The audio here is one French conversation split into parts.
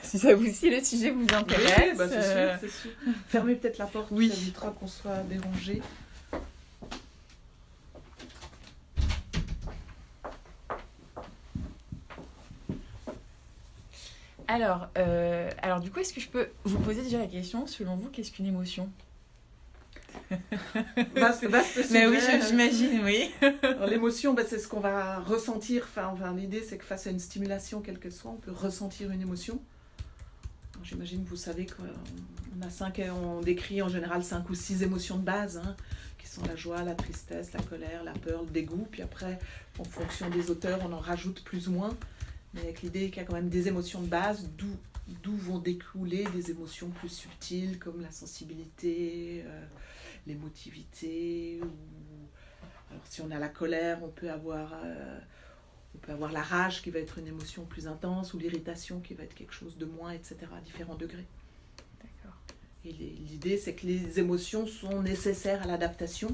Si le sujet vous intéresse. Oui, bah c'est sûr, c'est sûr. Fermez peut-être la porte, Oui. ça évitera qu'on soit dérangé. Alors du coup, est-ce que je peux vous poser déjà la question, selon vous, qu'est-ce qu'une émotion? Vaste Mais oui, sujet. j'imagine, oui. Alors, l'émotion, bah, c'est ce qu'on va ressentir. Enfin, l'idée, c'est que face à une stimulation, quelle qu'elle soit, on peut ressentir une émotion. Alors, j'imagine que vous savez on décrit en général 5 ou 6 émotions de base, hein, qui sont la joie, la tristesse, la colère, la peur, le dégoût. Puis après, en fonction des auteurs, on en rajoute plus ou moins. Mais avec l'idée qu'il y a quand même des émotions de base, d'où vont découler des émotions plus subtiles, comme la sensibilité, l'émotivité. Alors, si on a la colère, on peut avoir la rage qui va être une émotion plus intense, ou l'irritation qui va être quelque chose de moins, etc., à différents degrés. D'accord. Et l'idée, c'est que les émotions sont nécessaires à l'adaptation.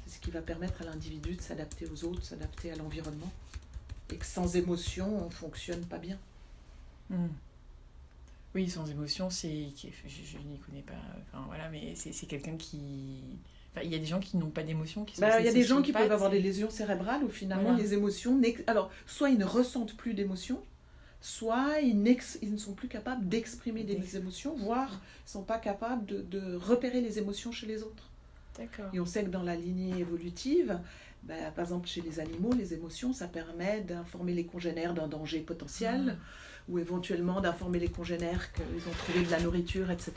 C'est ce qui va permettre à l'individu de s'adapter aux autres, s'adapter à l'environnement. Et que sans émotion, on ne fonctionne pas bien. Oui, sans émotion, je n'y connais pas. Enfin voilà, mais c'est quelqu'un qui. Enfin, il y a des gens qui n'ont pas d'émotion, qui sont Il y a des gens qui sociopathes, peuvent avoir des lésions cérébrales où finalement Voilà. les émotions. Alors, soit ils ne ressentent plus d'émotions, soit ils ne sont plus capables d'exprimer des émotions, voire ils ne sont pas capables de repérer les émotions chez les autres. D'accord. Et on sait que dans la lignée évolutive, par exemple chez les animaux, les émotions, ça permet d'informer les congénères d'un danger potentiel, ou éventuellement d'informer les congénères qu'ils ont trouvé de la nourriture, etc.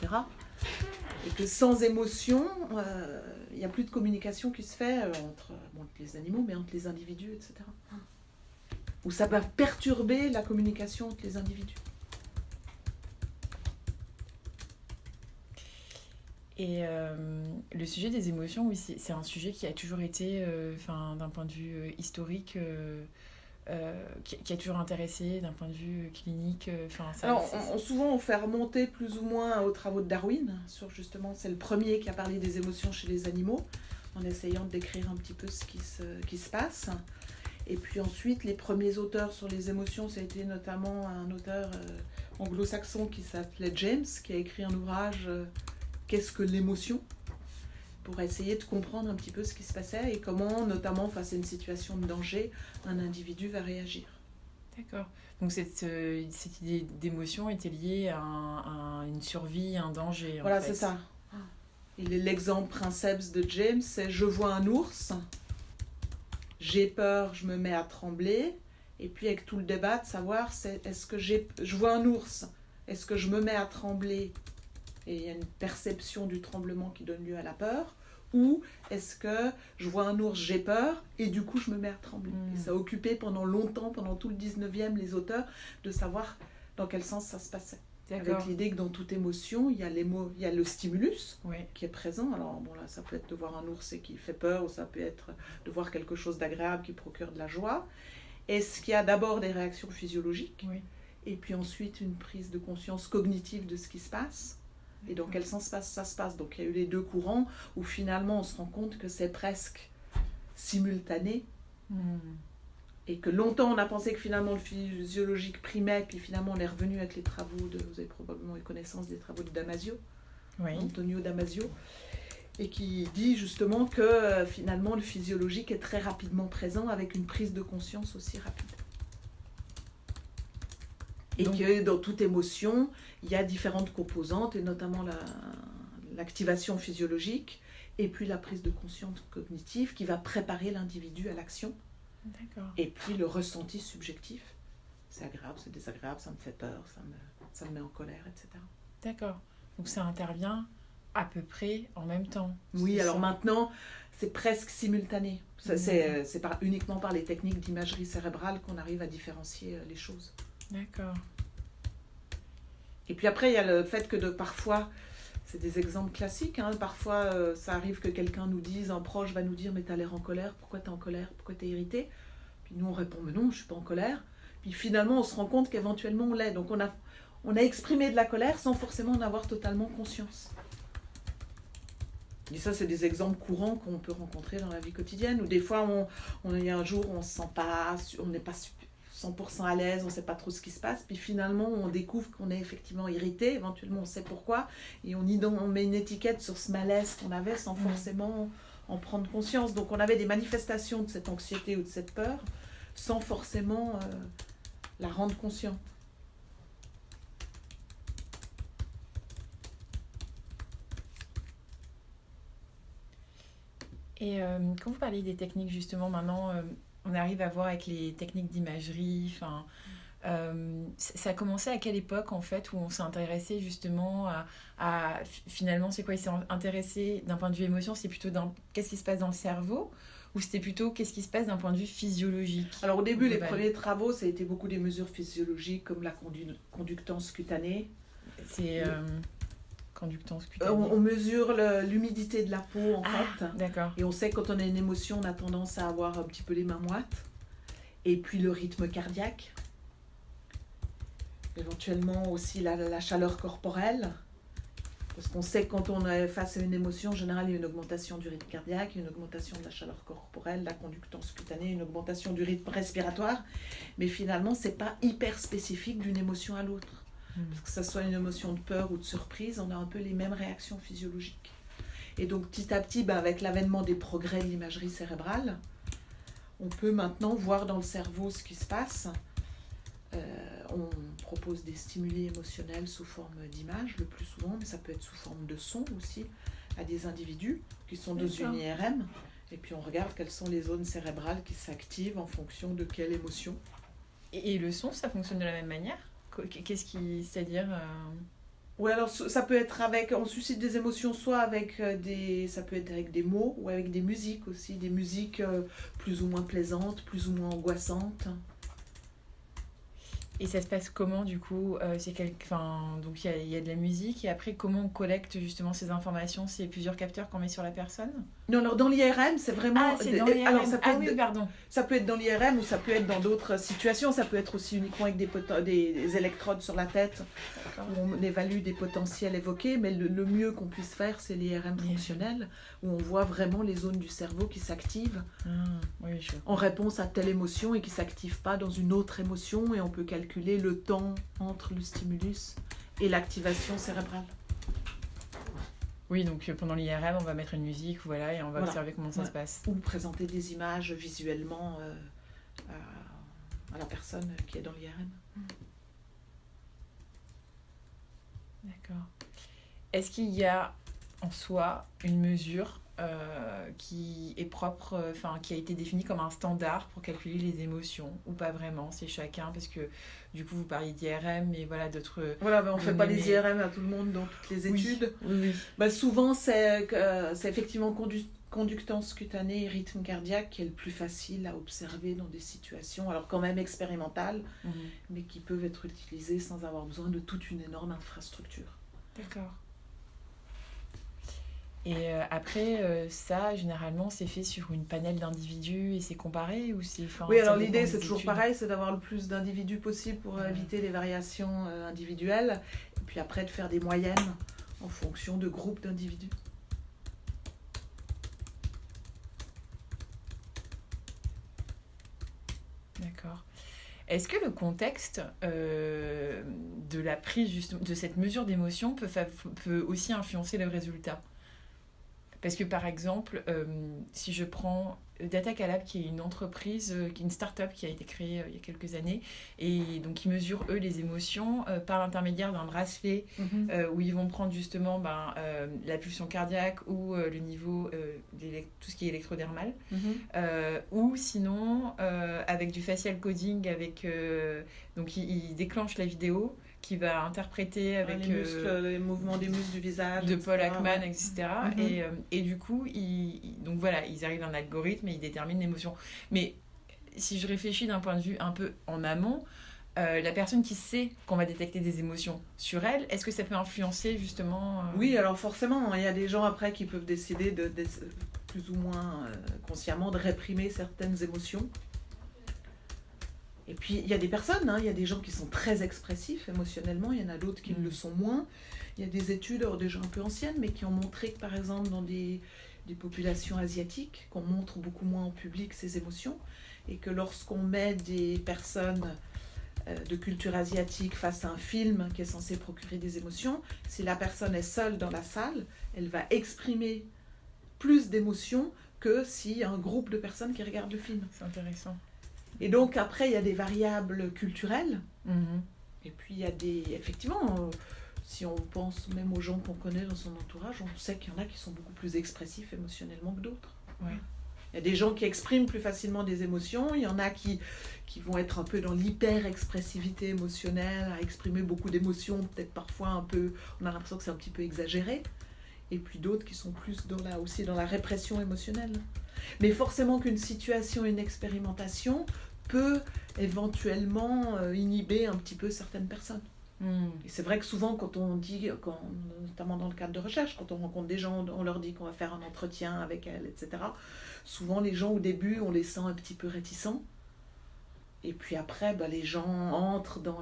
Et que sans émotion, il n'y a plus de communication qui se fait entre les animaux, mais entre les individus, etc. Ou ça va perturber la communication entre les individus. Et le sujet des émotions, oui, c'est un sujet qui a toujours été, d'un point de vue historique, qui a toujours intéressé d'un point de vue clinique. Alors, souvent, on fait remonter plus ou moins aux travaux de Darwin, sur justement, c'est le premier qui a parlé des émotions chez les animaux, en essayant de décrire un petit peu ce qui se passe. Et puis ensuite, les premiers auteurs sur les émotions, ça a été notamment un auteur anglo-saxon qui s'appelait James, qui a écrit un ouvrage Qu'est-ce que l'émotion ? Pour essayer de comprendre un petit peu ce qui se passait et comment, notamment face à une situation de danger, un individu va réagir. D'accord. Donc cette idée d'émotion était liée à une survie, un danger. Voilà, en fait. c'est ça. Et l'exemple princeps de James, c'est je vois un ours, j'ai peur, je me mets à trembler, et puis avec tout le débat de savoir, est-ce que je vois un ours, est-ce que je me mets à trembler et il y a une perception du tremblement qui donne lieu à la peur, ou est-ce que je vois un ours, j'ai peur, et du coup je me mets à trembler. Et ça a occupé pendant longtemps, pendant tout le 19e, les auteurs, de savoir dans quel sens ça se passait. D'accord. Avec l'idée que dans toute émotion, il y a le stimulus qui est présent. Alors là, ça peut être de voir un ours et qui fait peur, ou ça peut être de voir quelque chose d'agréable qui procure de la joie. Est-ce qu'il y a d'abord des réactions physiologiques, et puis ensuite une prise de conscience cognitive de ce qui se passe, et dans quel sens ça se passe. Donc il y a eu les deux courants où finalement on se rend compte que c'est presque simultané, et que longtemps on a pensé que finalement le physiologique primait, puis finalement on est revenu avec les travaux vous avez probablement eu connaissance des travaux de Damasio, Antonio Damasio, et qui dit justement que finalement le physiologique est très rapidement présent avec une prise de conscience aussi rapide. Et donc, que dans toute émotion, il y a différentes composantes, et notamment l'activation physiologique, et puis la prise de conscience cognitive qui va préparer l'individu à l'action. D'accord. Et puis le ressenti subjectif. C'est agréable, c'est désagréable, ça me fait peur, ça me met en colère, etc. D'accord. Donc ça intervient à peu près en même temps. Oui, alors maintenant, c'est presque simultané. C'est uniquement par les techniques d'imagerie cérébrale qu'on arrive à différencier les choses. D'accord. Et puis après, il y a le fait que parfois, c'est des exemples classiques, hein, parfois ça arrive que quelqu'un nous dise, un proche va nous dire « mais t'as l'air en colère, pourquoi t'es en colère, pourquoi t'es irrité ?» Puis nous on répond « mais non, je suis pas en colère ». Puis finalement on se rend compte qu'éventuellement on l'est. Donc on a exprimé de la colère sans forcément en avoir totalement conscience. Et ça, c'est des exemples courants qu'on peut rencontrer dans la vie quotidienne, où des fois, il y a un jour, on se sent pas, on n'est pas 100% à l'aise, on ne sait pas trop ce qui se passe, puis finalement on découvre qu'on est effectivement irrité, éventuellement on sait pourquoi, et on met une étiquette sur ce malaise qu'on avait sans forcément en prendre conscience. Donc on avait des manifestations de cette anxiété ou de cette peur sans forcément la rendre consciente. Et quand vous parlez des techniques, justement, maintenant, on arrive à voir avec les techniques d'imagerie, ça a commencé à quelle époque, en fait, où on s'est intéressé justement finalement, c'est quoi? Il s'est intéressé d'un point de vue émotion, c'est plutôt qu'est-ce qui se passe dans le cerveau, ou c'était plutôt qu'est-ce qui se passe d'un point de vue physiologique? Alors au début, les premiers travaux, ça a été beaucoup des mesures physiologiques, comme la conductance cutanée. C'est... Conductance cutanée. On mesure l'humidité de la peau, en fait. D'accord. Et on sait que quand on a une émotion, on a tendance à avoir un petit peu les mains moites. Et puis le rythme cardiaque. Éventuellement aussi la chaleur corporelle. Parce qu'on sait que quand on est face à une émotion, en général, il y a une augmentation du rythme cardiaque, une augmentation de la chaleur corporelle, la conductance cutanée, une augmentation du rythme respiratoire. Mais finalement, ce n'est pas hyper spécifique d'une émotion à l'autre. Parce que ça soit une émotion de peur ou de surprise, on a un peu les mêmes réactions physiologiques. Et donc petit à petit, avec l'avènement des progrès de l'imagerie cérébrale, on peut maintenant voir dans le cerveau ce qui se passe. On propose des stimuli émotionnels sous forme d'images le plus souvent, mais ça peut être sous forme de son aussi, à des individus qui sont dans une IRM. Et puis on regarde quelles sont les zones cérébrales qui s'activent en fonction de quelle émotion. Et le son, ça fonctionne de la même manière? C'est-à-dire Oui, alors ça peut être on suscite des émotions soit avec ça peut être avec des mots ou avec des musiques aussi, des musiques plus ou moins plaisantes, plus ou moins angoissantes. Et ça se passe comment du coup? Donc il y a de la musique, et après comment on collecte justement ces informations? C'est plusieurs capteurs qu'on met sur la personne? Non, alors dans l'IRM, c'est vraiment... Ah, c'est dans l'IRM. Alors, pardon. Ça peut être dans l'IRM ou ça peut être dans d'autres situations. Ça peut être aussi uniquement avec des électrodes sur la tête, où on évalue des potentiels évoqués. Mais le mieux qu'on puisse faire, c'est l'IRM fonctionnel, où on voit vraiment les zones du cerveau qui s'activent en réponse à telle émotion et qui ne s'activent pas dans une autre émotion. Et on peut calculer le temps entre le stimulus et l'activation cérébrale. Oui, donc pendant l'IRM, on va mettre une musique, et on va observer comment ça se passe. Ou présenter des images visuellement à la personne qui est dans l'IRM. D'accord. Est-ce qu'il y a en soi une mesure qui est propre, qui a été définie comme un standard pour calculer les émotions, ou pas vraiment? C'est chacun, parce que du coup vous parliez d'IRM, mais voilà, d'autres... Voilà, on ne fait pas les IRM à tout le monde dans toutes les études. Oui. Souvent c'est effectivement conductance cutanée et rythme cardiaque qui est le plus facile à observer dans des situations, alors quand même expérimentales, mais qui peuvent être utilisées sans avoir besoin de toute une énorme infrastructure. D'accord. Et après, ça, généralement, c'est fait sur une panel d'individus et c'est comparé, ou c'est... Oui, alors l'idée, c'est toujours pareil, c'est d'avoir le plus d'individus possible pour éviter les variations individuelles, et puis après de faire des moyennes en fonction de groupes d'individus. D'accord. Est-ce que le contexte de la prise de cette mesure d'émotion peut aussi influencer le résultat? Parce que par exemple, si je prends Datacalab, qui est une entreprise, qui est une start-up qui a été créée il y a quelques années, et donc ils mesurent eux les émotions par l'intermédiaire d'un bracelet où ils vont prendre justement la pulsion cardiaque ou le niveau, tout ce qui est électrodermal, ou sinon avec du facial coding, donc ils déclenchent la vidéo qui va interpréter avec les mouvements des muscles du visage de Paul Ekman, etc. Et du coup, donc voilà, ils arrivent à un algorithme et ils déterminent l'émotion. Mais si je réfléchis d'un point de vue un peu en amont, la personne qui sait qu'on va détecter des émotions sur elle, est-ce que ça peut influencer justement Oui, alors forcément, il y a des gens après qui peuvent décider de plus ou moins consciemment de réprimer certaines émotions. Et puis, il y a des personnes, il y a des gens qui sont très expressifs émotionnellement, il y en a d'autres qui le sont moins. Il y a des études, déjà un peu anciennes, mais qui ont montré que, par exemple, dans des populations asiatiques, qu'on montre beaucoup moins en public ces émotions, et que lorsqu'on met des personnes de culture asiatique face à un film qui est censé procurer des émotions, si la personne est seule dans la salle, elle va exprimer plus d'émotions que s'il y a un groupe de personnes qui regardent le film. C'est intéressant. Et donc après, il y a des variables culturelles. Mm-hmm. Et puis il y a des... Effectivement, si on pense même aux gens qu'on connaît dans son entourage, on sait qu'il y en a qui sont beaucoup plus expressifs émotionnellement que d'autres. Ouais. Il y a des gens qui expriment plus facilement des émotions, il y en a qui vont être un peu dans l'hyper-expressivité émotionnelle, à exprimer beaucoup d'émotions, peut-être parfois un peu, on a l'impression que c'est un petit peu exagéré, et puis d'autres qui sont plus aussi dans la répression émotionnelle. Mais forcément qu'une situation, une expérimentation peut éventuellement inhiber un petit peu certaines personnes. Et c'est vrai que souvent, quand on dit, notamment dans le cadre de recherche, quand on rencontre des gens, on leur dit qu'on va faire un entretien avec elles, etc. Souvent, les gens, au début, on les sent un petit peu réticents. Et puis après, les gens entrent dans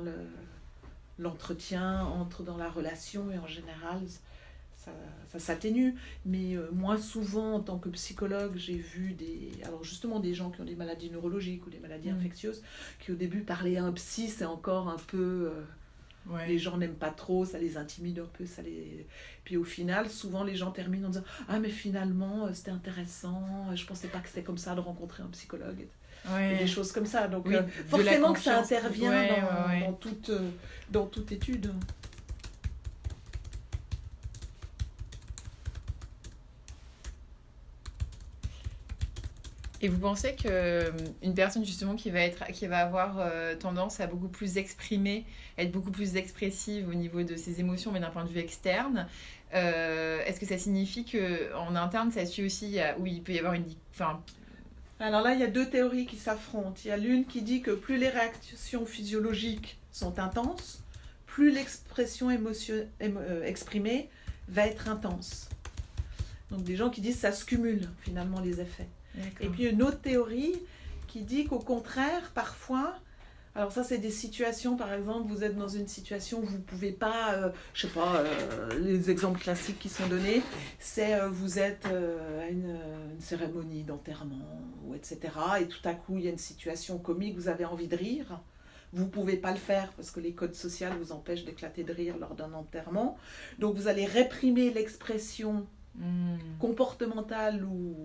l'entretien, entrent dans la relation, et en général, ça s'atténue. Mais moi, souvent, en tant que psychologue, j'ai vu alors justement des gens qui ont des maladies neurologiques ou des maladies infectieuses, qui au début parlaient à un psy, c'est encore un peu... Ouais. Les gens n'aiment pas trop, ça les intimide un peu, puis au final, souvent les gens terminent en disant « Ah mais finalement, c'était intéressant, je pensais pas que c'était comme ça de rencontrer un psychologue. » Et des choses comme ça. Donc forcément que ça intervient dans toute étude. Et vous pensez qu'une personne justement qui va avoir tendance à beaucoup plus exprimer, être beaucoup plus expressive au niveau de ses émotions, mais d'un point de vue externe, est-ce que ça signifie qu'en interne, ça suit aussi où il peut y avoir Alors là, il y a deux théories qui s'affrontent. Il y a l'une qui dit que plus les réactions physiologiques sont intenses, plus l'expression exprimée va être intense. Donc des gens qui disent que ça se cumule finalement les effets. Et puis une autre théorie qui dit qu'au contraire, parfois, alors ça c'est des situations, par exemple, vous êtes dans une situation où vous ne pouvez pas, les exemples classiques qui sont donnés, c'est vous êtes à une cérémonie d'enterrement, etc. Et tout à coup, il y a une situation comique, vous avez envie de rire. Vous ne pouvez pas le faire parce que les codes sociaux vous empêchent d'éclater de rire lors d'un enterrement. Donc vous allez réprimer l'expression comportementale ou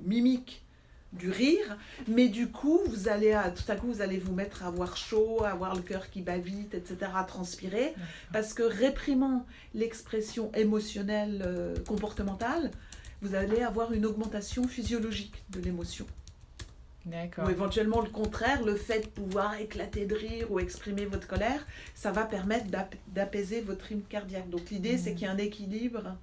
mimique du rire, mais du coup, tout à coup, vous allez vous mettre à avoir chaud, à avoir le cœur qui bat vite, etc., à transpirer, parce que réprimant l'expression émotionnelle comportementale, vous allez avoir une augmentation physiologique de l'émotion. D'accord. Ou éventuellement le contraire, le fait de pouvoir éclater de rire ou exprimer votre colère, ça va permettre d'apaiser votre rythme cardiaque. Donc l'idée, c'est qu'il y a un équilibre,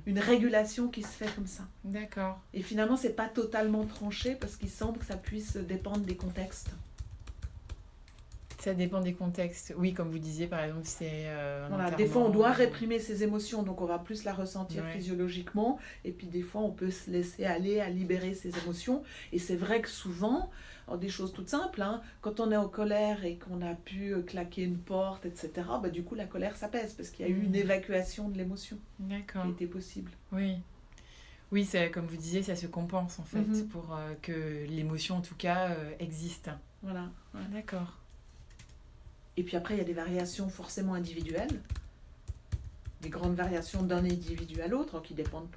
une régulation qui se fait comme ça. D'accord. Et finalement, c'est pas totalement tranché parce qu'il semble que ça puisse dépendre des contextes. Ça dépend des contextes. Oui, comme vous disiez, par exemple, c'est des fois, on doit réprimer ses émotions, donc on va plus la ressentir physiologiquement. Et puis, des fois, on peut se laisser aller à libérer ses émotions. Et c'est vrai que souvent, des choses toutes simples, quand on est en colère et qu'on a pu claquer une porte, etc., du coup, la colère s'apaise parce qu'il y a eu une évacuation de l'émotion qui était possible. Oui. Oui, comme vous disiez, ça se compense, en fait, pour que l'émotion, en tout cas, existe. Voilà. Ouais. D'accord. Et puis après, il y a des variations forcément individuelles, des grandes variations d'un individu à l'autre, qui dépendent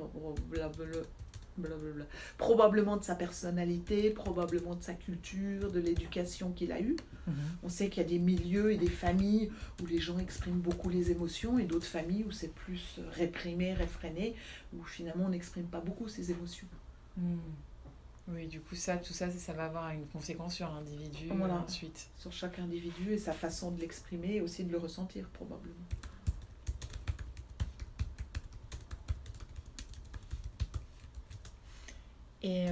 probablement de sa personnalité, probablement de sa culture, de l'éducation qu'il a eue. On sait qu'il y a des milieux et des familles où les gens expriment beaucoup les émotions, et d'autres familles où c'est plus réprimé, réfréné, où finalement on n'exprime pas beaucoup ses émotions. Oui, du coup, tout ça va avoir une conséquence sur l'individu ensuite. Sur chaque individu et sa façon de l'exprimer et aussi de le ressentir, probablement. Et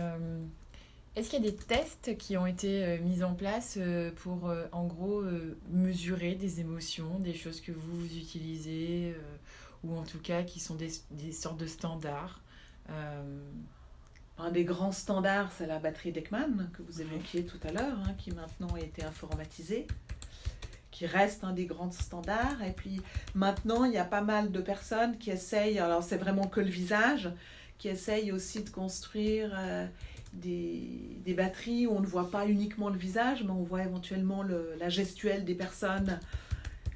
est-ce qu'il y a des tests qui ont été mis en place pour, en gros, mesurer des émotions, des choses que vous utilisez, ou en tout cas qui sont des sortes de standards Un des grands standards, c'est la batterie d'Ekman, que vous évoquiez tout à l'heure, qui maintenant a été informatisée, qui reste un des grands standards. Et puis maintenant, il y a pas mal de personnes qui essayent, alors c'est vraiment que le visage, qui essayent aussi de construire des batteries où on ne voit pas uniquement le visage, mais on voit éventuellement la gestuelle des personnes,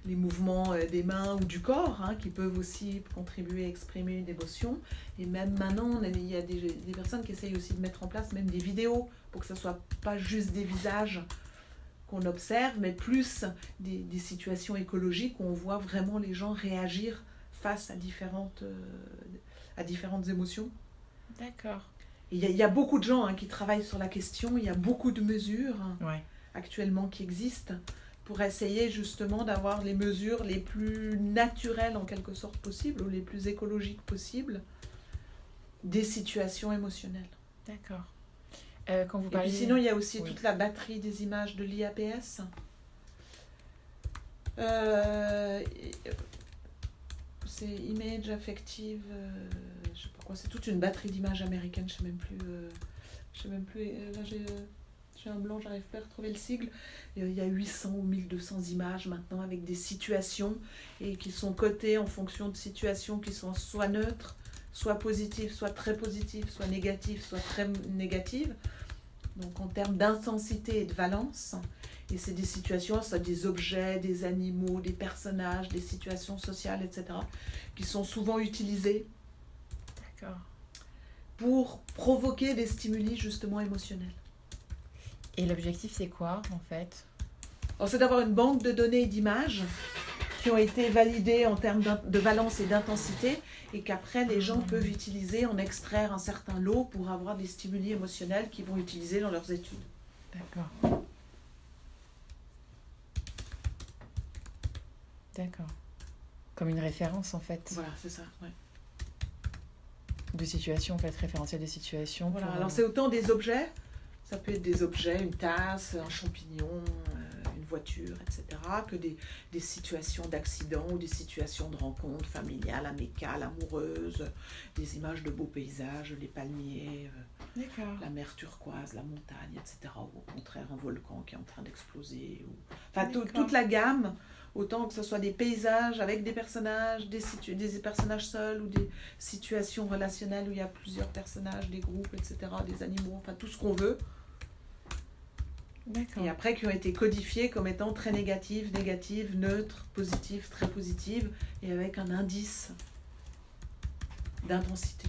les mouvements des mains ou du corps, hein, qui peuvent aussi contribuer à exprimer une émotion. Et même maintenant, il y a des personnes qui essayent aussi de mettre en place même des vidéos pour que ce ne soit pas juste des visages qu'on observe, mais plus des situations écologiques où on voit vraiment les gens réagir face à différentes émotions. D'accord. Il y a beaucoup de gens, hein, qui travaillent sur la question, il y a beaucoup de mesures, ouais, actuellement qui existent pour essayer justement d'avoir les mesures les plus naturelles en quelque sorte possibles ou les plus écologiques possibles des situations émotionnelles. D'accord. Quand vous Et parlez... puis sinon, il y a aussi toute la batterie des images de l'IAPS. C'est Image Affective, je sais pas quoi, c'est toute une batterie d'images américaines, je sais même plus, là j'ai un blanc, j'arrive pas à retrouver le sigle. Il y a 800 ou 1200 images maintenant avec des situations et qui sont cotées en fonction de situations qui sont soit neutres, soit positives, soit très positives, soit négatives, soit très négatives. Donc en termes d'intensité et de valence. Et c'est des situations, soit des objets, des animaux, des personnages, des situations sociales, etc., qui sont souvent utilisées pour provoquer des stimuli justement émotionnels. Et l'objectif, c'est quoi, en fait ? Alors, c'est d'avoir une banque de données et d'images qui ont été validées en termes de valence et d'intensité et qu'après, les gens peuvent utiliser, en extraire un certain lot pour avoir des stimuli émotionnels qu'ils vont utiliser dans leurs études. D'accord. D'accord. Comme une référence, en fait. Voilà, c'est ça, ouais. De situation, en fait, référentiel de situation. Voilà, alors c'est autant des objets, ça peut être des objets, une tasse, un champignon, une voiture, etc., que des situations d'accident ou des situations de rencontres familiales, amicales, amoureuses, des images de beaux paysages, les palmiers, la mer turquoise, la montagne, etc., ou au contraire un volcan qui est en train d'exploser. Enfin, toute la gamme, autant que ce soit des paysages avec des personnages, des personnages seuls ou des situations relationnelles où il y a plusieurs personnages, des groupes, etc., des animaux, enfin tout ce qu'on veut. D'accord. Et après qui ont été codifiés comme étant très négatives, neutres, positives, très positives, et avec un indice d'intensité.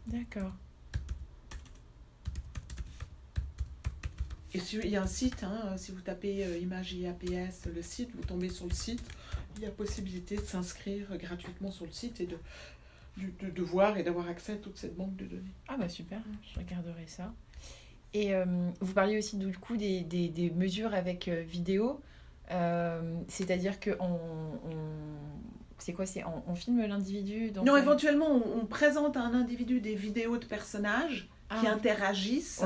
D'accord. Et il y a un site, hein, si vous tapez Image IAPS, le site, vous tombez sur le site, il y a possibilité de s'inscrire gratuitement sur le site et de voir et d'avoir accès à toute cette banque de données. Ah bah super, je regarderai ça. Et vous parliez aussi du coup des mesures avec vidéo, c'est-à-dire que c'est quoi, on filme l'individu dans Non, éventuellement on présente à un individu des vidéos de personnages qui interagissent,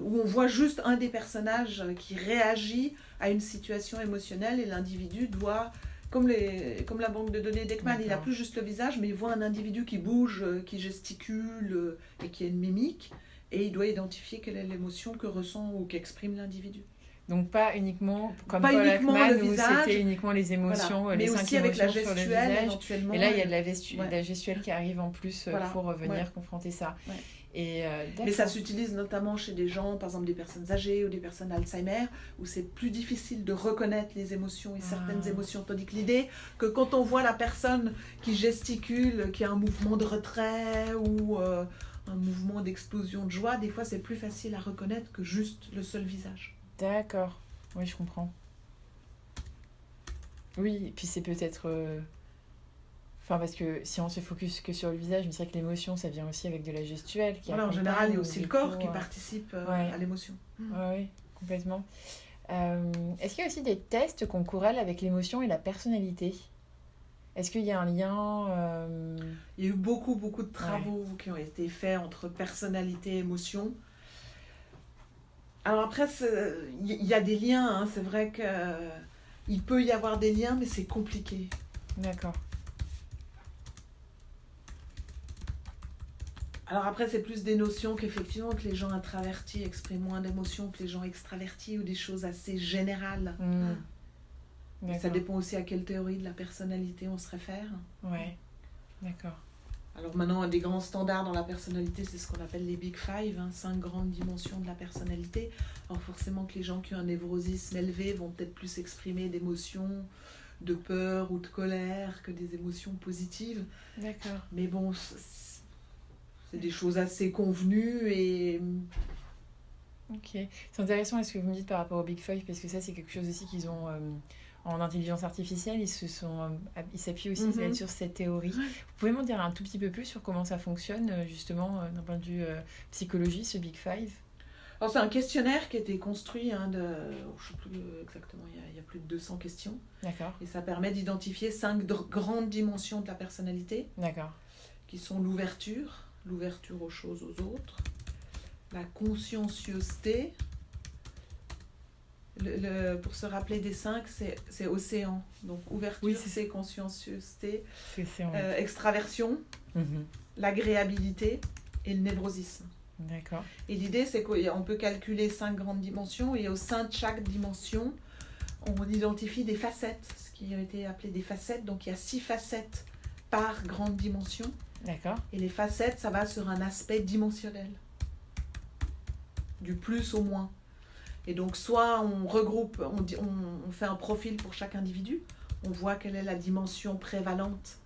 où on voit juste un des personnages qui réagit à une situation émotionnelle et l'individu doit, comme la banque de données d'Ekman, il n'a plus juste le visage, mais il voit un individu qui bouge, qui gesticule et qui a une mimique. Et il doit identifier quelle est l'émotion que ressent ou qu'exprime l'individu. Donc pas uniquement comme Paul Ekman où c'était uniquement les émotions, voilà. les mais 5 aussi émotions avec la sur le gestuelle, visage. éventuellement. Et là, il y a de la gestuelle qui arrive en plus pour venir confronter ça. Ouais. Et, mais ça s'utilise notamment chez des gens, par exemple des personnes âgées ou des personnes Alzheimer, où c'est plus difficile de reconnaître les émotions et certaines émotions. Tandis que l'idée que quand on voit la personne qui gesticule, qui a un mouvement de retrait ou un mouvement d'explosion de joie, des fois c'est plus facile à reconnaître que juste le seul visage. D'accord, oui je comprends. Oui, et puis c'est peut-être... Enfin, parce que si on se focus que sur le visage, mais c'est vrai que l'émotion, ça vient aussi avec de la gestuelle. En général, il y a aussi le corps qui participe à l'émotion. Oui, complètement. Est-ce qu'il y a aussi des tests qu'on corrèle avec l'émotion et la personnalité ? Est-ce qu'il y a un lien Il y a eu beaucoup de travaux qui ont été faits entre personnalité et émotion. Alors après, il y a des liens, hein. C'est vrai qu'il peut y avoir des liens, mais c'est compliqué. D'accord. Alors après, c'est plus des notions qu'effectivement que les gens introvertis expriment moins d'émotions que les gens extravertis ou des choses assez générales. Ça dépend aussi à quelle théorie de la personnalité on se réfère. Ouais, d'accord. Alors maintenant, un des grands standards dans la personnalité, c'est ce qu'on appelle les Big Five, 5 grandes dimensions de la personnalité. Alors forcément que les gens qui ont un névrosisme élevé vont peut-être plus exprimer d'émotions de peur ou de colère que des émotions positives. D'accord. Mais bon, c'est des choses assez convenues et... Ok. C'est intéressant ce que vous me dites par rapport aux Big Five, parce que ça, c'est quelque chose aussi qu'ils ont... en intelligence artificielle, ils s'appuient aussi sur cette théorie. Vous pouvez m'en dire un tout petit peu plus sur comment ça fonctionne, justement, d'un point de vue psychologie, ce Big Five? Alors, c'est un questionnaire qui a été construit, je ne sais plus exactement, il y a plus de 200 questions. D'accord. Et ça permet d'identifier 5 grandes dimensions de la personnalité. D'accord. Qui sont l'ouverture aux choses, aux autres, la conscienciosité. Pour se rappeler des 5, c'est océan. Donc ouverture, oui, c'est conscienciosité, extraversion, l'agréabilité et le névrosisme. D'accord. Et l'idée, c'est qu'on peut calculer 5 grandes dimensions et au sein de chaque dimension, on identifie des facettes, ce qui a été appelé des facettes. Donc il y a 6 facettes par grande dimension. D'accord. Et les facettes, ça va sur un aspect dimensionnel, du plus au moins. Et donc, soit on regroupe, on fait un profil pour chaque individu, on voit quelle est la dimension prévalente,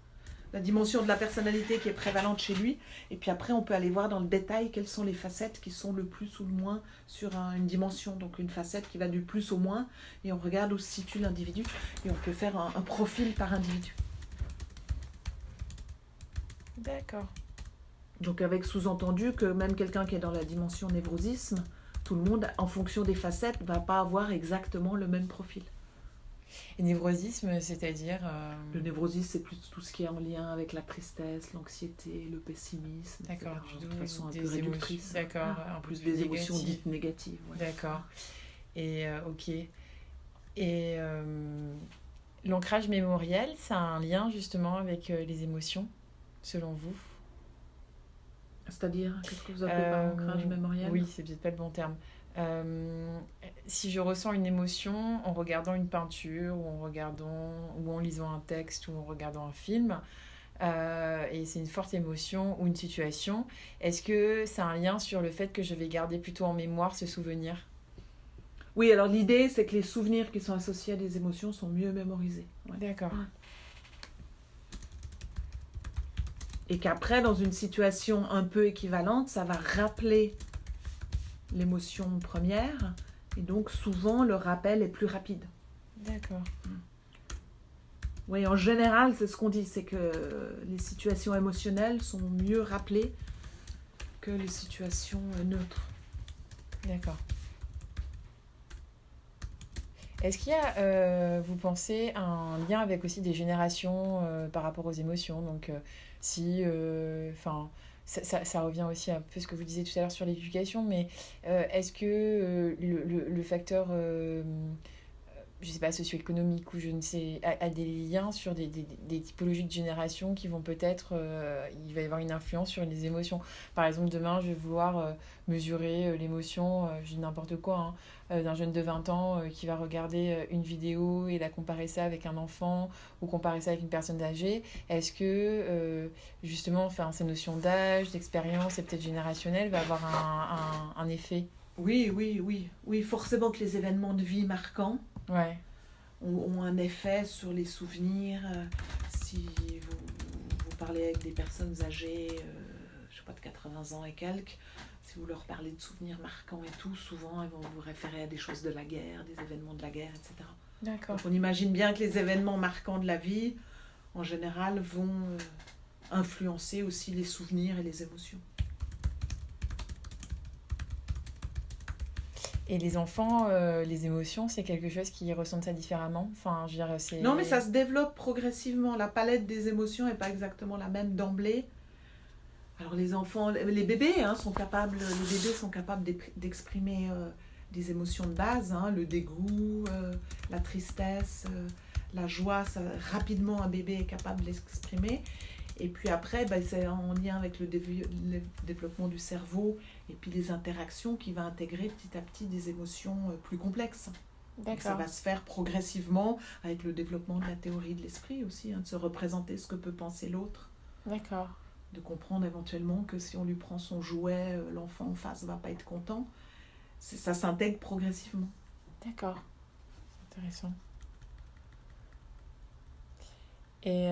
la dimension de la personnalité qui est prévalente chez lui, et puis après, on peut aller voir dans le détail quelles sont les facettes qui sont le plus ou le moins sur une dimension, donc une facette qui va du plus au moins, et on regarde où se situe l'individu, et on peut faire un profil par individu. D'accord. Donc avec sous-entendu que même quelqu'un qui est dans la dimension névrosisme, tout le monde, en fonction des facettes, ne va pas avoir exactement le même profil. Et névrosisme, c'est-à-dire Le névrosisme, c'est plus tout ce qui est en lien avec la tristesse, l'anxiété, le pessimisme. D'accord. De façon un peu réductrice. D'accord. En plus des émotions dites négatives. Ouais. D'accord. Et ok. Et l'ancrage mémoriel, ça a un lien justement avec les émotions, selon vous? C'est-à-dire, qu'est-ce que vous appelez par ancrage mémoriel? Oui, c'est peut-être pas le bon terme. Si je ressens une émotion en regardant une peinture ou en lisant un texte ou en regardant un film, et c'est une forte émotion ou une situation, est-ce que ça a un lien sur le fait que je vais garder plutôt en mémoire ce souvenir? Oui, alors l'idée, c'est que les souvenirs qui sont associés à des émotions sont mieux mémorisés. Ouais. D'accord. Ouais. Et qu'après, dans une situation un peu équivalente, ça va rappeler l'émotion première. Et donc, souvent, le rappel est plus rapide. D'accord. Oui, en général, c'est ce qu'on dit, c'est que les situations émotionnelles sont mieux rappelées que les situations neutres. D'accord. Est-ce qu'il y a, vous pensez, un lien avec aussi des générations par rapport aux émotions? Donc, si, ça revient aussi un peu ce que vous disiez tout à l'heure sur l'éducation, mais est-ce que le facteur, je ne sais pas, socio-économique ou je ne sais, a des liens sur des typologies de génération qui vont peut-être, il va y avoir une influence sur les émotions. Par exemple, demain, je vais vouloir mesurer l'émotion, je dis n'importe quoi, d'un jeune de 20 ans qui va regarder une vidéo et la comparer ça avec un enfant ou comparer ça avec une personne âgée. Est-ce que, justement, ces notions d'âge, d'expérience et peut-être générationnelle va avoir un effet? Oui, forcément que les événements de vie marquants ouais. ont un effet sur les souvenirs. Si vous parlez avec des personnes âgées, je sais pas, de 80 ans et quelques, si vous leur parlez de souvenirs marquants et tout, souvent elles vont vous référer à des choses de la guerre, des événements de la guerre, etc. D'accord. Donc on imagine bien que les événements marquants de la vie, en général, vont influencer aussi les souvenirs et les émotions. Et les enfants, les émotions, c'est quelque chose qui ressentent ça différemment? Enfin, je veux dire, c'est... Non, mais ça se développe progressivement. La palette des émotions n'est pas exactement la même d'emblée. Alors les enfants, les bébés sont capables d'exprimer des émotions de base, le dégoût, la tristesse, la joie. Ça, rapidement, un bébé est capable de l'exprimer. Et puis après, c'est en lien avec le développement du cerveau et puis les interactions qui va intégrer petit à petit des émotions plus complexes. D'accord. Ça va se faire progressivement avec le développement de la théorie de l'esprit aussi, de se représenter ce que peut penser l'autre. D'accord. de comprendre éventuellement que si on lui prend son jouet, l'enfant en face ne va pas être content. Ça s'intègre progressivement. D'accord. Intéressant. Et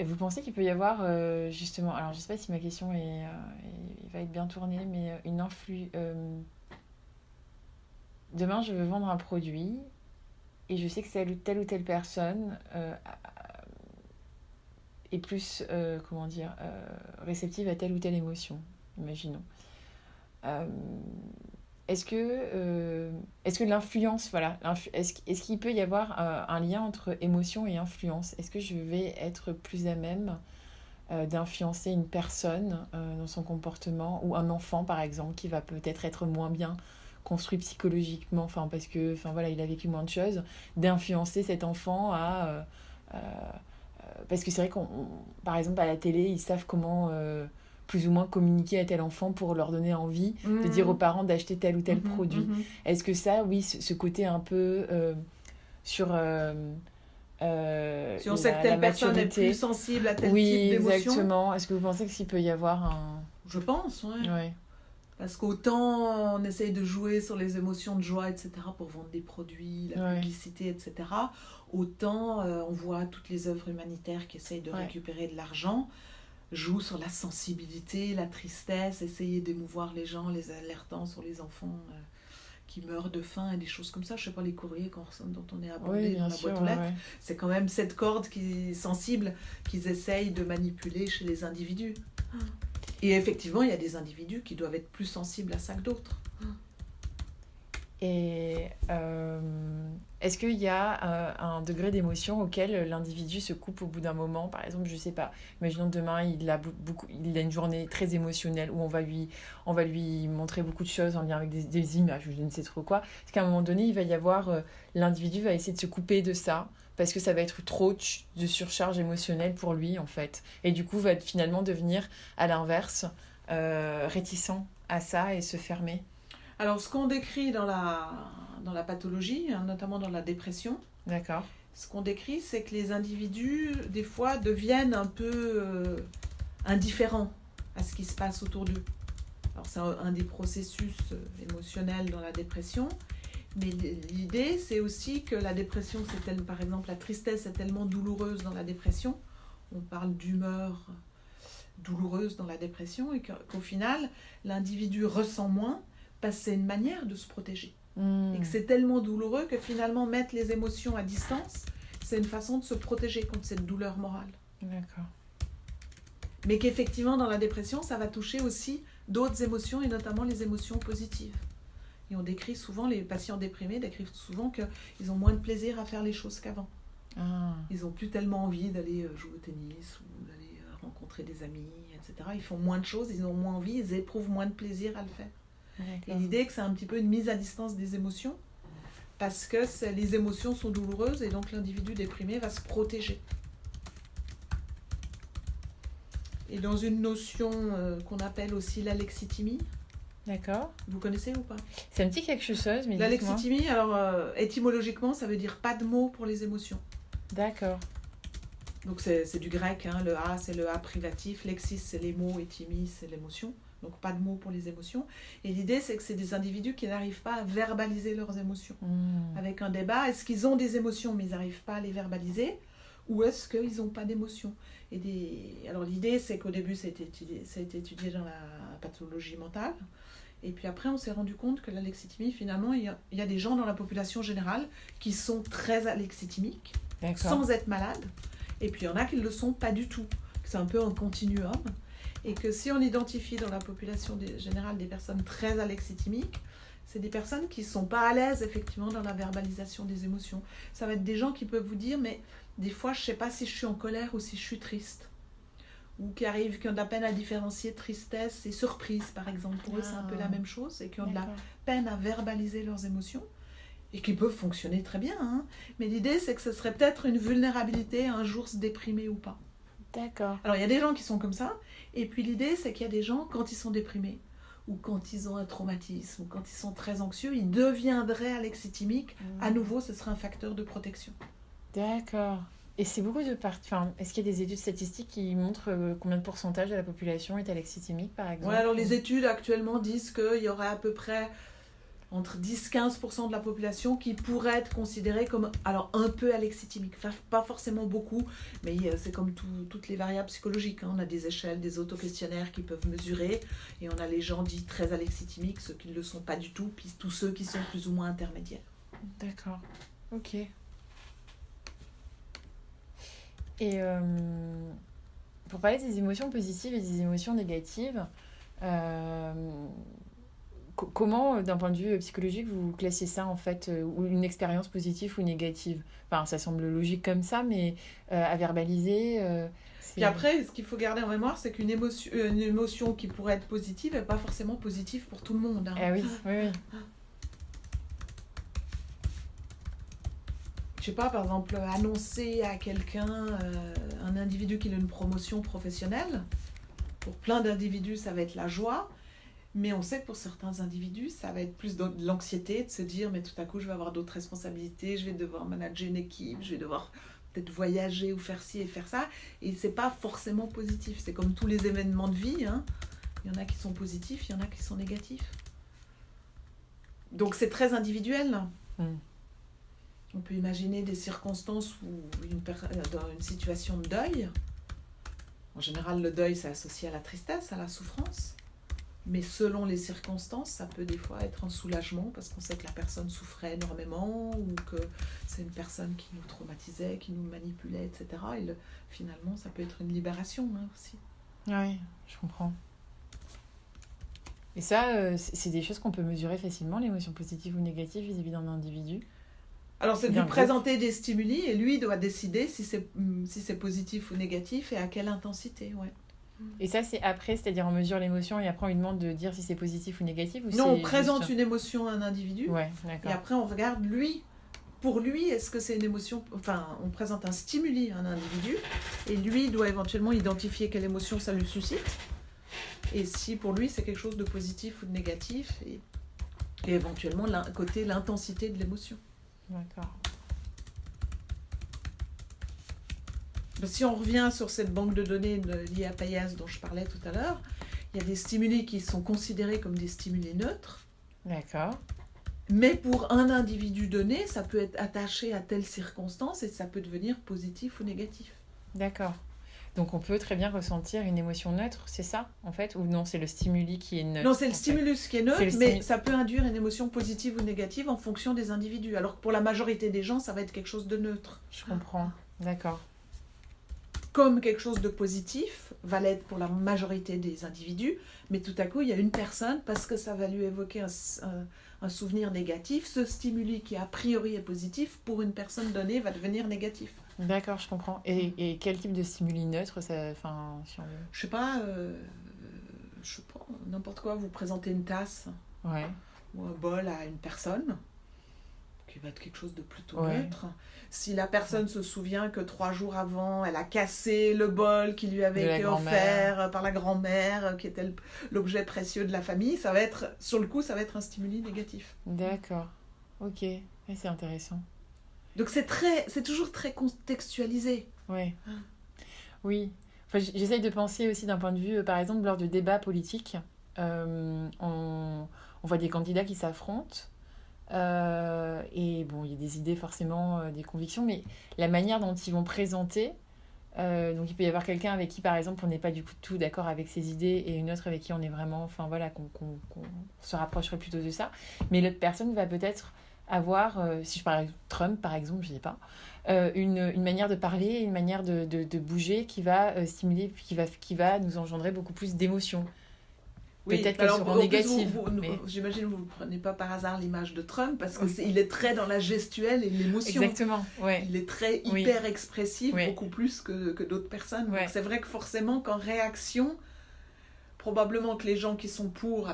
vous pensez qu'il peut y avoir, justement, alors je ne sais pas si ma question va être bien tournée, mais demain, je veux vendre un produit et je sais que telle ou telle personne est plus, réceptive à telle ou telle émotion, imaginons. Est-ce que l'influence, voilà, est-ce qu'il peut y avoir un lien entre émotion et influence? Est-ce que je vais être plus à même d'influencer une personne dans son comportement, ou un enfant par exemple qui va peut-être être moins bien construit psychologiquement, parce que voilà, il a vécu moins de choses, d'influencer cet enfant parce que c'est vrai par exemple à la télé, ils savent comment plus ou moins communiquer à tel enfant pour leur donner envie de dire aux parents d'acheter tel ou tel produit. Est-ce que ça, oui, ce côté un peu sur si on sait que telle personne est plus sensible à tel type d'émotion. Oui, exactement. Est-ce que vous pensez qu'il peut y avoir un... Je pense, oui. Ouais. Parce qu'autant on essaye de jouer sur les émotions de joie, etc., pour vendre des produits, la publicité, etc., autant on voit toutes les œuvres humanitaires qui essayent de récupérer de l'argent, jouent sur la sensibilité, la tristesse, essayer d'émouvoir les gens, les alertant sur les enfants qui meurent de faim et des choses comme ça. Je sais pas, les courriers dont on est abordé dans la boîte aux lettres, c'est quand même cette corde qui est sensible qu'ils essayent de manipuler chez les individus. Et effectivement, il y a des individus qui doivent être plus sensibles à ça que d'autres. Et est-ce qu'il y a un degré d'émotion auquel l'individu se coupe au bout d'un moment? Par exemple, je sais pas, imaginons demain, il a une journée très émotionnelle où on va lui montrer beaucoup de choses en lien avec des images, je ne sais trop quoi. Parce qu'à un moment donné, il va y avoir, l'individu va essayer de se couper de ça, parce que ça va être trop de surcharge émotionnelle pour lui, en fait. Et du coup, va finalement devenir, à l'inverse, réticent à ça et se fermer. Alors, ce qu'on décrit dans la pathologie, notamment dans la dépression, d'accord, ce qu'on décrit, c'est que les individus, des fois, deviennent un peu indifférents à ce qui se passe autour d'eux. Alors, c'est un des processus émotionnels dans la dépression. Mais l'idée, c'est aussi que la dépression, par exemple, la tristesse est tellement douloureuse dans la dépression. On parle d'humeur douloureuse dans la dépression, et qu'au final, l'individu ressent moins, parce que c'est une manière de se protéger. Et que c'est tellement douloureux que finalement, mettre les émotions à distance, c'est une façon de se protéger contre cette douleur morale. D'accord. Mais qu'effectivement, dans la dépression, ça va toucher aussi d'autres émotions, et notamment les émotions positives. Et on décrit souvent, les patients déprimés décrivent souvent qu'ils ont moins de plaisir à faire les choses qu'avant. Ils n'ont plus tellement envie d'aller jouer au tennis ou d'aller rencontrer des amis, etc. Ils font moins de choses, ils ont moins envie, ils éprouvent moins de plaisir à le faire. D'accord. Et l'idée, que c'est un petit peu une mise à distance des émotions, parce que les émotions sont douloureuses et donc l'individu déprimé va se protéger. Et dans une notion qu'on appelle aussi l'alexithymie. D'accord. Vous connaissez ou pas? Ça me dit quelque chose, mais l'alexithymie, alors étymologiquement, ça veut dire pas de mots pour les émotions. D'accord. Donc c'est du grec, le A c'est le A privatif, lexis c'est les mots et thymie c'est l'émotion. Donc pas de mots pour les émotions. Et l'idée, c'est que c'est des individus qui n'arrivent pas à verbaliser leurs émotions. Avec un débat, est-ce qu'ils ont des émotions mais ils n'arrivent pas à les verbaliser, ou est-ce qu'ils n'ont pas d'émotions? Alors l'idée, c'est qu'au début, ça a été étudié dans la pathologie mentale. Et puis après, on s'est rendu compte que l'alexithymie, finalement, il y a des gens dans la population générale qui sont très alexithymiques, sans être malades. Et puis il y en a qui ne le sont pas du tout. C'est un peu un continuum. Et que si on identifie dans la population générale des personnes très alexithymiques, c'est des personnes qui ne sont pas à l'aise, effectivement, dans la verbalisation des émotions. Ça va être des gens qui peuvent vous dire, mais des fois, je ne sais pas si je suis en colère ou si je suis triste. Ou qui ont de la peine à différencier tristesse et surprise, par exemple. Pour eux, c'est un peu la même chose, et qui ont de la peine à verbaliser leurs émotions, et qui peuvent fonctionner très bien. Mais l'idée, c'est que ce serait peut-être une vulnérabilité à un jour se déprimer ou pas. D'accord. Alors, il y a des gens qui sont comme ça, et puis l'idée, c'est qu'il y a des gens, quand ils sont déprimés, ou quand ils ont un traumatisme, ou quand ils sont très anxieux, ils deviendraient alexithymiques. À nouveau, ce serait un facteur de protection. D'accord. Et c'est beaucoup de enfin, est-ce qu'il y a des études statistiques qui montrent combien de pourcentage de la population est alexithymique, par exemple? Ouais, alors les études actuellement disent qu'il y aurait à peu près entre 10-15% de la population qui pourrait être considérée comme alors un peu alexithymique. Enfin, pas forcément beaucoup, mais c'est comme toutes les variables psychologiques. Hein. On a des échelles, des autoquestionnaires qui peuvent mesurer, et on a les gens dits très alexithymiques, ceux qui ne le sont pas du tout, puis tous ceux qui sont plus ou moins intermédiaires. D'accord, ok. Et pour parler des émotions positives et des émotions négatives, comment, d'un point de vue psychologique, vous classiez ça, en fait, ou une expérience positive ou négative? Enfin, ça semble logique comme ça, mais à verbaliser... Puis après, ce qu'il faut garder en mémoire, c'est qu'une émotion qui pourrait être positive n'est pas forcément positive pour tout le monde. Hein. Ah oui, oui, oui. Je sais pas, par exemple, annoncer à quelqu'un, un individu qui a une promotion professionnelle, pour plein d'individus, ça va être la joie. Mais on sait que pour certains individus, ça va être plus de l'anxiété, de se dire, mais tout à coup, je vais avoir d'autres responsabilités, je vais devoir manager une équipe, je vais devoir peut-être voyager ou faire ci et faire ça. Et c'est pas forcément positif. C'est comme tous les événements de vie. Hein. Il y en a qui sont positifs, il y en a qui sont négatifs. Donc c'est très individuel. On peut imaginer des circonstances où dans une situation de deuil. En général, le deuil, c'est associé à la tristesse, à la souffrance. Mais selon les circonstances, ça peut des fois être un soulagement parce qu'on sait que la personne souffrait énormément ou que c'est une personne qui nous traumatisait, qui nous manipulait, etc. Et finalement, ça peut être une libération aussi. Oui, je comprends. Et ça, c'est des choses qu'on peut mesurer facilement, l'émotion positive ou négative vis-à-vis d'un individu? Alors, c'est de lui présenter des stimuli et lui doit décider si c'est positif ou négatif et à quelle intensité, ouais. Et ça, c'est après, c'est-à-dire on mesure l'émotion et après on lui demande de dire si c'est positif ou négatif, ou non, on présente une émotion à un individu, ouais, d'accord. Et après on regarde lui, pour lui, est-ce que c'est une émotion, enfin on présente un stimuli à un individu et lui doit éventuellement identifier quelle émotion ça lui suscite et si pour lui c'est quelque chose de positif ou de négatif et éventuellement côté l'intensité de l'émotion. D'accord. Si on revient sur cette banque de données liée à Payas dont je parlais tout à l'heure, il y a des stimuli qui sont considérés comme des stimuli neutres. D'accord. Mais pour un individu donné, ça peut être attaché à telle circonstance et ça peut devenir positif ou négatif. D'accord. Donc on peut très bien ressentir une émotion neutre, c'est ça en fait? Ou non, c'est le stimuli qui est neutre? Non, c'est le stimulus qui est neutre, mais ça peut induire une émotion positive ou négative en fonction des individus. Alors que pour la majorité des gens, ça va être quelque chose de neutre. Je comprends, d'accord. Comme quelque chose de positif va l'être pour la majorité des individus, mais tout à coup, il y a une personne, parce que ça va lui évoquer un souvenir négatif, ce stimuli qui a priori est positif, pour une personne donnée, va devenir négatif. D'accord, je comprends. Et quel type de stimuli neutre ça, si on... Je sais pas, n'importe quoi, vous présentez une tasse ouais. ou un bol à une personne, qui va être quelque chose de plutôt neutre. Si la personne se souvient que 3 jours avant, elle a cassé le bol qui lui avait été offert par la grand-mère, qui était l'objet précieux de la famille, ça va être, sur le coup, ça va être un stimuli négatif. D'accord, ok, c'est intéressant. Donc c'est toujours très contextualisé. Ouais. Oui. Enfin, j'essaye de penser aussi d'un point de vue, par exemple, lors de débats politiques, on voit des candidats qui s'affrontent. Et bon, il y a des idées forcément, des convictions, mais la manière dont ils vont présenter, donc il peut y avoir quelqu'un avec qui par exemple on n'est pas du tout d'accord avec ses idées et une autre avec qui on est vraiment, enfin voilà, qu'on se rapprocherait plutôt de ça, mais l'autre personne va peut-être avoir, si je parle de Trump par exemple, je ne sais pas, une manière de parler, une manière de bouger qui va stimuler, qui va nous engendrer beaucoup plus d'émotions. Oui, peut-être qu'elles seront négatives. Mais... J'imagine que vous ne prenez pas par hasard l'image de Trump parce qu'il est très dans la gestuelle et l'émotion. Exactement, ouais. Il est très hyper expressif, beaucoup plus que d'autres personnes. Donc c'est vrai que forcément qu'en réaction, probablement que les gens qui sont pour,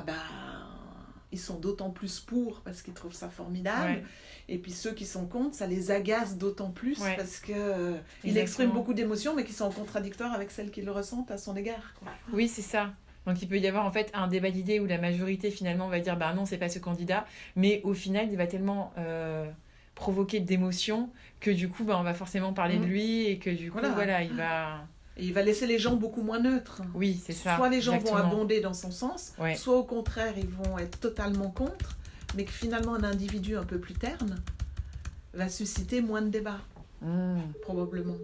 ils sont d'autant plus pour parce qu'ils trouvent ça formidable. Ouais. Et puis ceux qui sont contre, ça les agace d'autant plus parce qu'il exprime beaucoup d'émotions mais qui sont en contradictoire avec celles qu'ils ressentent à son égard. Quoi. Oui, c'est ça. Donc il peut y avoir en fait un débat d'idées où la majorité finalement va dire non, c'est pas ce candidat, mais au final il va tellement provoquer d'émotions que du coup, on va forcément parler de lui et que du coup, voilà il va... Et il va laisser les gens beaucoup moins neutres. Oui, c'est ça. Soit les gens vont abonder dans son sens, soit au contraire, ils vont être totalement contre, mais que finalement, un individu un peu plus terne va susciter moins de débats. Probablement.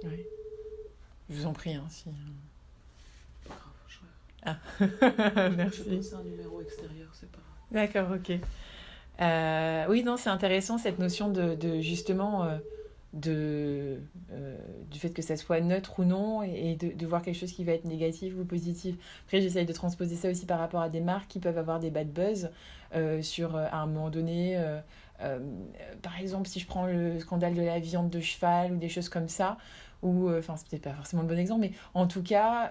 Oui. Je vous en prie, hein, si... Merci. Je pense à un numéro extérieur, c'est pas... D'accord, ok. Oui, non, c'est intéressant cette notion de justement... du fait que ça soit neutre ou non et de voir quelque chose qui va être négatif ou positif. Après, j'essaye de transposer ça aussi par rapport à des marques qui peuvent avoir des bad buzz sur, à un moment donné, par exemple, si je prends le scandale de la viande de cheval ou des choses comme ça, ou, enfin, c'est peut-être pas forcément le bon exemple, mais en tout cas,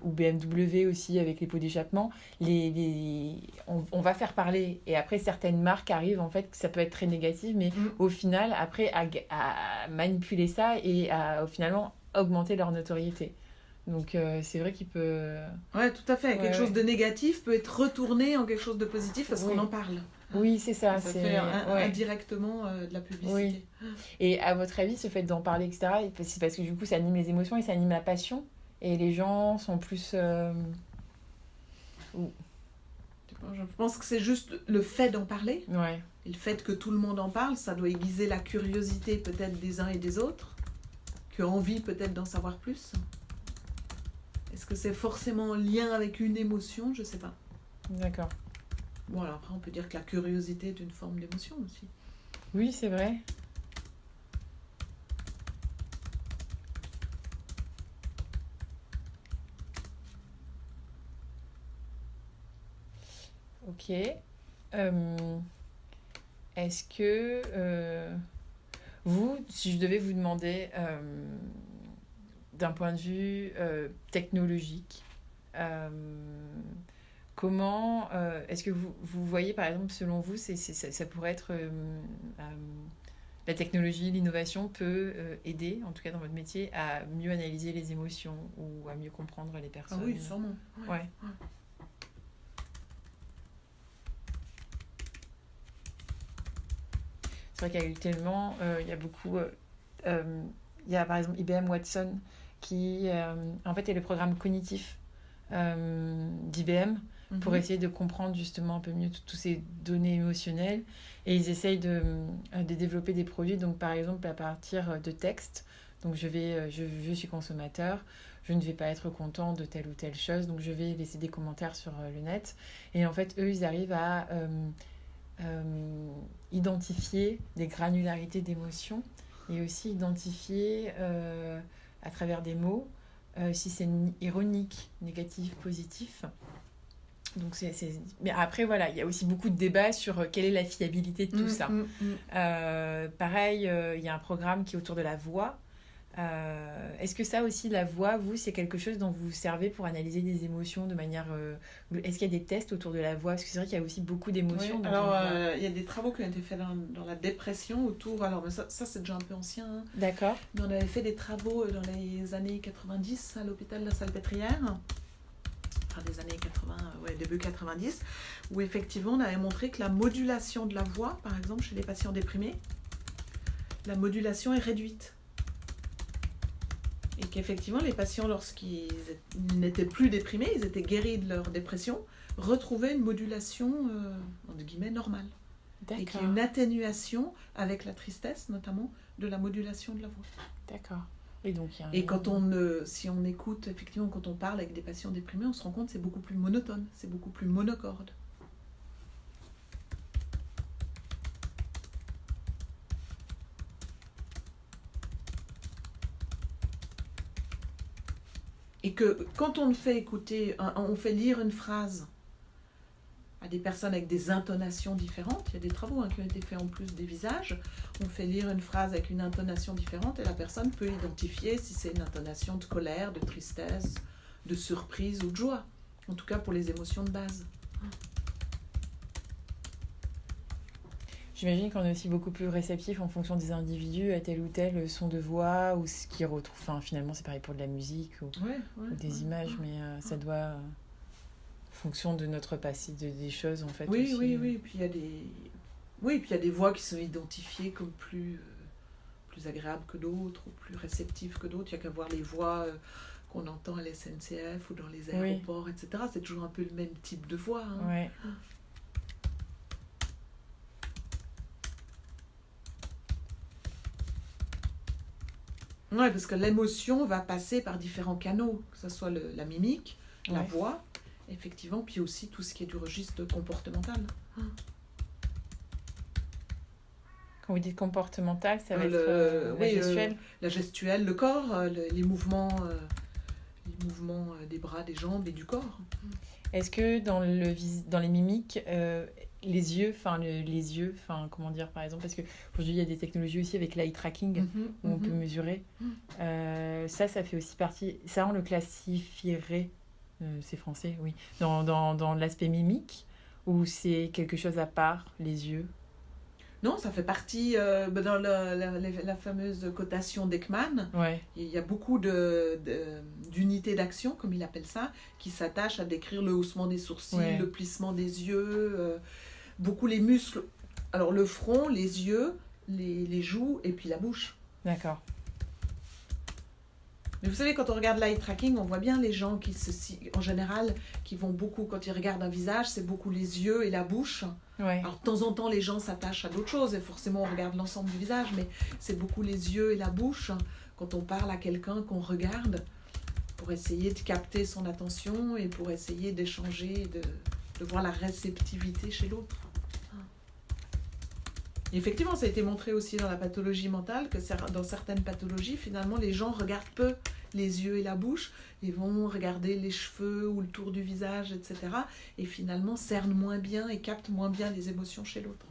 ou BMW aussi avec les pots d'échappement, on va faire parler. Et après, certaines marques arrivent, en fait, ça peut être très négatif, mais au final, après, à manipuler ça et à finalement augmenter leur notoriété. Donc, c'est vrai qu'il peut... Ouais, tout à fait. Quelque chose de négatif peut être retourné en quelque chose de positif parce qu'on en parle. Oui, c'est ça. Ça fait indirectement de la publicité. Oui. Et à votre avis, ce fait d'en parler, etc., c'est parce que du coup, ça anime les émotions et ça anime la passion. Et les gens sont plus... Je pense que c'est juste le fait d'en parler. Ouais. Et le fait que tout le monde en parle, ça doit aiguiser la curiosité peut-être des uns et des autres, qui ont envie peut-être d'en savoir plus. Est-ce que c'est forcément en lien avec une émotion? Je ne sais pas. D'accord. Bon, alors après, on peut dire que la curiosité est une forme d'émotion aussi. Oui, c'est vrai. Ok. Est-ce que vous, si je devais vous demander d'un point de vue technologique, comment est-ce que vous voyez, par exemple, selon vous, ça pourrait être la technologie, l'innovation peut aider, en tout cas dans votre métier, à mieux analyser les émotions ou à mieux comprendre les personnes? Ah oui, sûrement. Ouais. C'est vrai qu'actuellement, il y a beaucoup... il y a par exemple IBM Watson qui, en fait, est le programme cognitif d'IBM pour essayer de comprendre justement un peu mieux toutes ces données émotionnelles. Et ils essayent de développer des produits, donc par exemple à partir de textes. Donc je suis consommateur, je ne vais pas être content de telle ou telle chose, donc je vais laisser des commentaires sur le net. Et en fait, eux, ils arrivent à identifier des granularités d'émotions et aussi identifier à travers des mots si c'est ironique, négatif, positif. Donc mais après, voilà, il y a aussi beaucoup de débats sur quelle est la fiabilité de tout ça. Pareil, il y a un programme qui est autour de la voix. Est-ce que ça aussi, la voix, vous, c'est quelque chose dont vous vous servez pour analyser des émotions de manière... Est-ce qu'il y a des tests autour de la voix? Parce que c'est vrai qu'il y a aussi beaucoup d'émotions. Oui. Alors, il y a des travaux qui ont été faits dans la dépression autour... Alors, mais ça c'est déjà un peu ancien. Hein. D'accord. Mais on avait fait des travaux dans les années 90 à l'hôpital de la Salpêtrière. Enfin, des années 80, début 90, où effectivement, on avait montré que la modulation de la voix, par exemple, chez les patients déprimés, la modulation est réduite. Et qu'effectivement, les patients, lorsqu'ils n'étaient plus déprimés, ils étaient guéris de leur dépression, retrouvaient une modulation, entre guillemets, normale. D'accord. Et qu'il y a une atténuation avec la tristesse, notamment, de la modulation de la voix. D'accord. Et donc, et si on écoute, effectivement, quand on parle avec des patients déprimés, on se rend compte que c'est beaucoup plus monotone, c'est beaucoup plus monocorde. Et que quand on fait écouter, on fait lire une phrase à des personnes avec des intonations différentes, il y a des travaux qui ont été faits en plus des visages, on fait lire une phrase avec une intonation différente et la personne peut identifier si c'est une intonation de colère, de tristesse, de surprise ou de joie. En tout cas pour les émotions de base. J'imagine qu'on est aussi beaucoup plus réceptif en fonction des individus à tel ou tel son de voix ou ce qu'ils retrouvent. Enfin, finalement, c'est pareil pour de la musique ou des images, mais ça doit, en fonction de notre passé, des choses en fait. Oui. Puis il y a Oui, puis il y a des voix qui sont identifiées comme plus agréables que d'autres, ou plus réceptives que d'autres. Il n'y a qu'à voir les voix qu'on entend à la SNCF ou dans les aéroports, etc. C'est toujours un peu le même type de voix. Hein. Ouais. Oui, parce que l'émotion va passer par différents canaux, que ce soit la mimique, la voix, effectivement, puis aussi tout ce qui est du registre comportemental. Quand vous dites comportemental, ça va être la gestuelle la gestuelle, le corps, les mouvements des bras, des jambes et du corps. Est-ce que dans les mimiques, les yeux, comment dire par exemple, parce qu'aujourd'hui il y a des technologies aussi avec l'eye tracking où on peut mesurer. Ça fait aussi partie, ça on le classifierait, c'est français, oui, dans l'aspect mimique, ou c'est quelque chose à part, les yeux? Non, ça fait partie dans la fameuse cotation d'Ekman. Ouais. Il y a beaucoup d'unités d'action, comme il appelle ça, qui s'attachent à décrire le haussement des sourcils, le plissement des yeux, beaucoup les muscles. Alors le front, les yeux, les joues et puis la bouche. D'accord. Mais vous savez, quand on regarde l'eye tracking, on voit bien les gens en général, qui vont beaucoup, quand ils regardent un visage, c'est beaucoup les yeux et la bouche. Ouais. Alors, de temps en temps, les gens s'attachent à d'autres choses, et forcément, on regarde l'ensemble du visage, mais c'est beaucoup les yeux et la bouche, quand on parle à quelqu'un qu'on regarde, pour essayer de capter son attention, et pour essayer d'échanger, de voir la réceptivité chez l'autre. Et effectivement, ça a été montré aussi dans la pathologie mentale, que dans certaines pathologies, finalement, les gens regardent peu les yeux et la bouche, ils vont regarder les cheveux ou le tour du visage, etc. Et finalement, cernent moins bien et captent moins bien les émotions chez l'autre.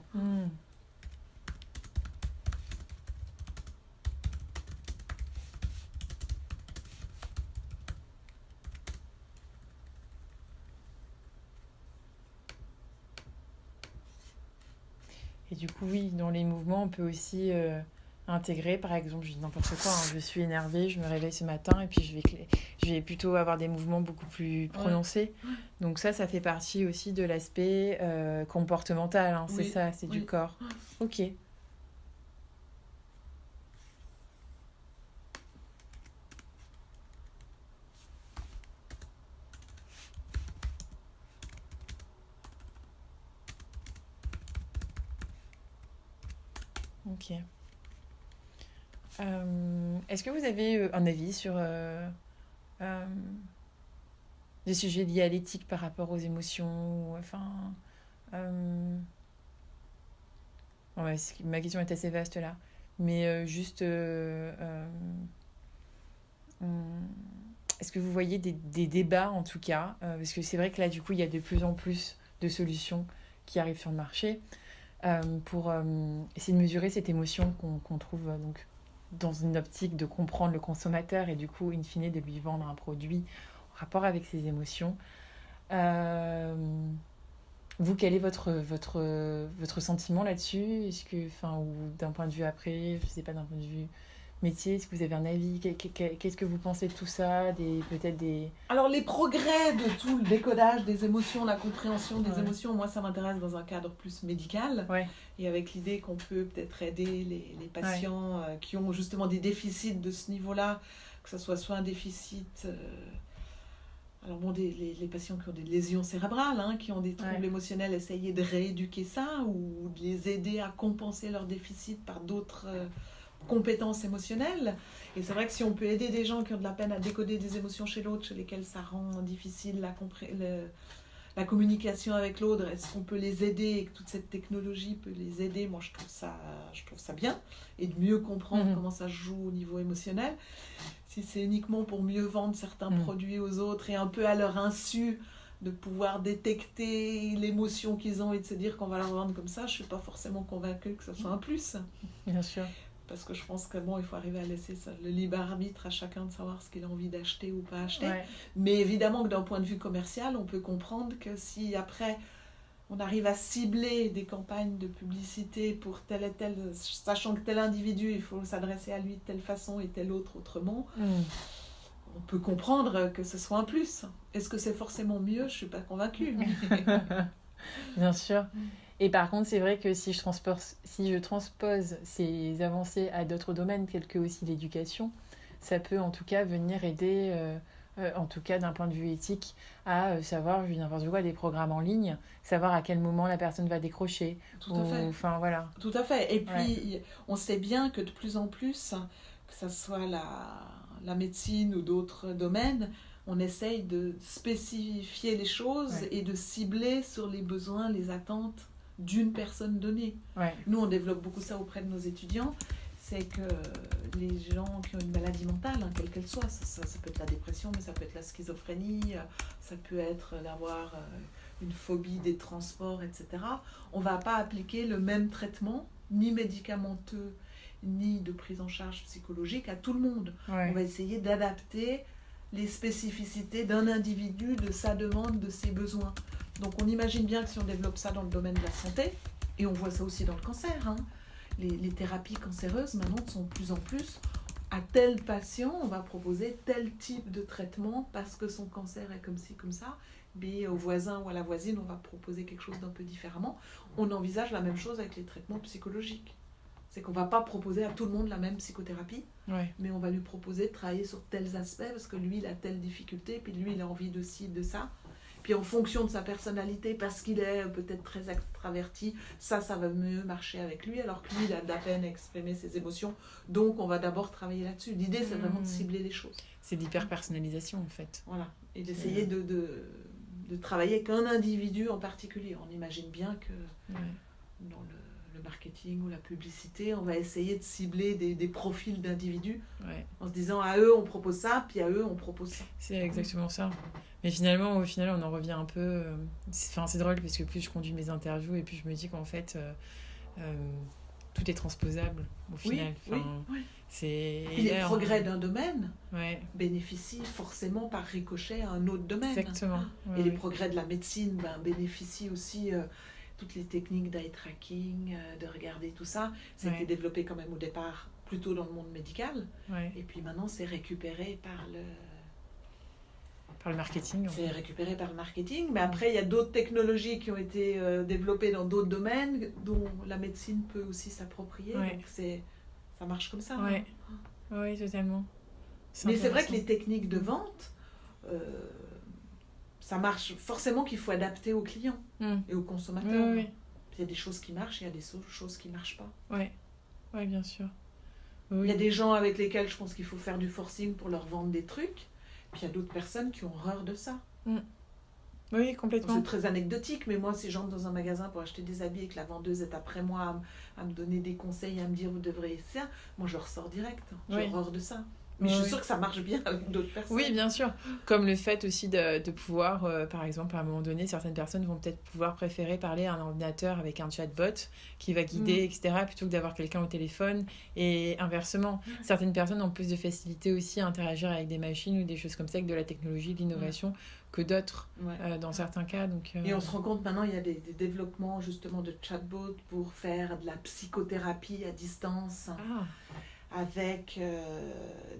Et du coup, oui, dans les mouvements, on peut aussi intégrer, par exemple, je dis n'importe quoi, hein, je suis énervée, je me réveille ce matin et puis je vais plutôt avoir des mouvements beaucoup plus prononcés. Donc ça fait partie aussi de l'aspect comportemental, hein, c'est ça, c'est du corps. Ok. Ok. Est-ce que vous avez un avis sur des sujets liés à l'éthique par rapport aux émotions ma question est assez vaste là. Mais juste... est-ce que vous voyez des débats en tout cas parce que c'est vrai que là du coup il y a de plus en plus de solutions qui arrivent sur le marché pour essayer de mesurer cette émotion qu'on trouve donc dans une optique de comprendre le consommateur et du coup, in fine, de lui vendre un produit en rapport avec ses émotions. Vous, quel est votre sentiment là-dessus? Est-ce que, ou d'un point de vue après, je sais pas, d'un point de vue métier, est-ce que vous avez un avis? Qu'est-ce que vous pensez de tout ça? Alors, les progrès de tout le décodage des émotions, la compréhension des émotions, moi, ça m'intéresse dans un cadre plus médical. Et avec l'idée qu'on peut peut-être aider les patients qui ont justement des déficits de ce niveau-là, que ce soit un déficit... Alors bon, les patients qui ont des lésions cérébrales, qui ont des troubles émotionnels, essayer de rééduquer ça ou de les aider à compenser leurs déficits par d'autres... compétences émotionnelles. Et c'est vrai que si on peut aider des gens qui ont de la peine à décoder des émotions chez l'autre, chez lesquels ça rend difficile la communication avec l'autre, est-ce qu'on peut les aider et que toute cette technologie peut les aider? Moi, je trouve ça bien, et de mieux comprendre comment ça se joue au niveau émotionnel. Si c'est uniquement pour mieux vendre certains produits aux autres et un peu à leur insu, de pouvoir détecter l'émotion qu'ils ont et de se dire qu'on va leur vendre comme ça, je ne suis pas forcément convaincue que ce soit un plus. Bien sûr. Parce que je pense que il faut arriver à laisser ça, le libre arbitre à chacun de savoir ce qu'il a envie d'acheter ou pas acheter. Mais évidemment que d'un point de vue commercial, on peut comprendre que si après on arrive à cibler des campagnes de publicité pour tel et tel, sachant que tel individu, il faut s'adresser à lui de telle façon et tel autre autrement, on peut comprendre que ce soit un plus. Est-ce que c'est forcément mieux? Je ne suis pas convaincue. Bien sûr. Et par contre, c'est vrai que si je transpose ces avancées à d'autres domaines, tels que aussi l'éducation, ça peut en tout cas venir aider, en tout cas d'un point de vue éthique, à savoir, je dis n'importe quoi, des programmes en ligne, savoir à quel moment la personne va décrocher. Tout à fait. Enfin, voilà. Tout à fait. Et puis, on sait bien que de plus en plus, que ce soit la médecine ou d'autres domaines, on essaye de spécifier les choses et de cibler sur les besoins, les attentes d'une personne donnée. Nous, on développe beaucoup ça auprès de nos étudiants. C'est que les gens qui ont une maladie mentale, quelle qu'elle soit, ça peut être la dépression, mais ça peut être la schizophrénie, ça peut être d'avoir une phobie des transports, etc. On ne va pas appliquer le même traitement, ni médicamenteux, ni de prise en charge psychologique à tout le monde. On va essayer d'adapter les spécificités d'un individu, de sa demande, de ses besoins. Donc on imagine bien que si on développe ça dans le domaine de la santé, et on voit ça aussi dans le cancer, les thérapies cancéreuses maintenant sont de plus en plus, à tel patient, on va proposer tel type de traitement parce que son cancer est comme ci, comme ça, mais au voisin ou à la voisine, on va proposer quelque chose d'un peu différemment. On envisage la même chose avec les traitements psychologiques. C'est qu'on ne va pas proposer à tout le monde la même psychothérapie, mais on va lui proposer de travailler sur tels aspects parce que lui, il a telle difficulté, puis lui, il a envie de ci, de ça. Puis en fonction de sa personnalité, parce qu'il est peut-être très extraverti, ça va mieux marcher avec lui, alors que lui, il a de la peine à exprimer ses émotions. Donc, on va d'abord travailler là-dessus. L'idée, c'est vraiment de cibler les choses. C'est l'hyper-personnalisation, en fait. Voilà. Et d'essayer de travailler avec un individu en particulier. On imagine bien que dans le marketing ou la publicité, on va essayer de cibler des profils d'individus en se disant à eux on propose ça, puis à eux on propose ça. C'est exactement ça. Mais finalement, au final, on en revient un peu... c'est drôle parce que plus je conduis mes interviews et plus je me dis qu'en fait, tout est transposable au final. Les progrès d'un domaine bénéficient forcément par ricochet à un autre domaine. Exactement. Et les progrès de la médecine bénéficient aussi... toutes les techniques d'eye tracking, de regarder tout ça, ça a été développé quand même au départ plutôt dans le monde médical. Et puis maintenant, c'est récupéré par le marketing. C'est récupéré par le marketing. Mais après, il y a d'autres technologies qui ont été développées dans d'autres domaines dont la médecine peut aussi s'approprier. Donc, ça marche comme ça. Oui, totalement. Mais c'est vrai que les techniques de vente... ça marche forcément qu'il faut adapter aux clients et aux consommateurs. Il y a des choses qui marchent, il y a des choses qui ne marchent pas. Oui, bien sûr. Il y a des gens avec lesquels je pense qu'il faut faire du forcing pour leur vendre des trucs. Puis il y a d'autres personnes qui ont horreur de ça. Oui, complètement. C'est très anecdotique, mais moi, si j'entre dans un magasin pour acheter des habits et que la vendeuse est après moi à me donner des conseils, à me dire vous devrez ça, moi je ressors direct. J'ai horreur de ça. Mais je suis sûre que ça marche bien avec d'autres personnes. Oui, bien sûr. Comme le fait aussi de pouvoir, par exemple, à un moment donné, certaines personnes vont peut-être pouvoir préférer parler à un ordinateur avec un chatbot qui va guider, etc., plutôt que d'avoir quelqu'un au téléphone. Et inversement, certaines personnes ont plus de facilité aussi à interagir avec des machines ou des choses comme ça, avec de la technologie, de l'innovation, que d'autres, dans certains cas. Donc, Et on se rend compte maintenant, il y a des développements justement de chatbots pour faire de la psychothérapie à distance. Avec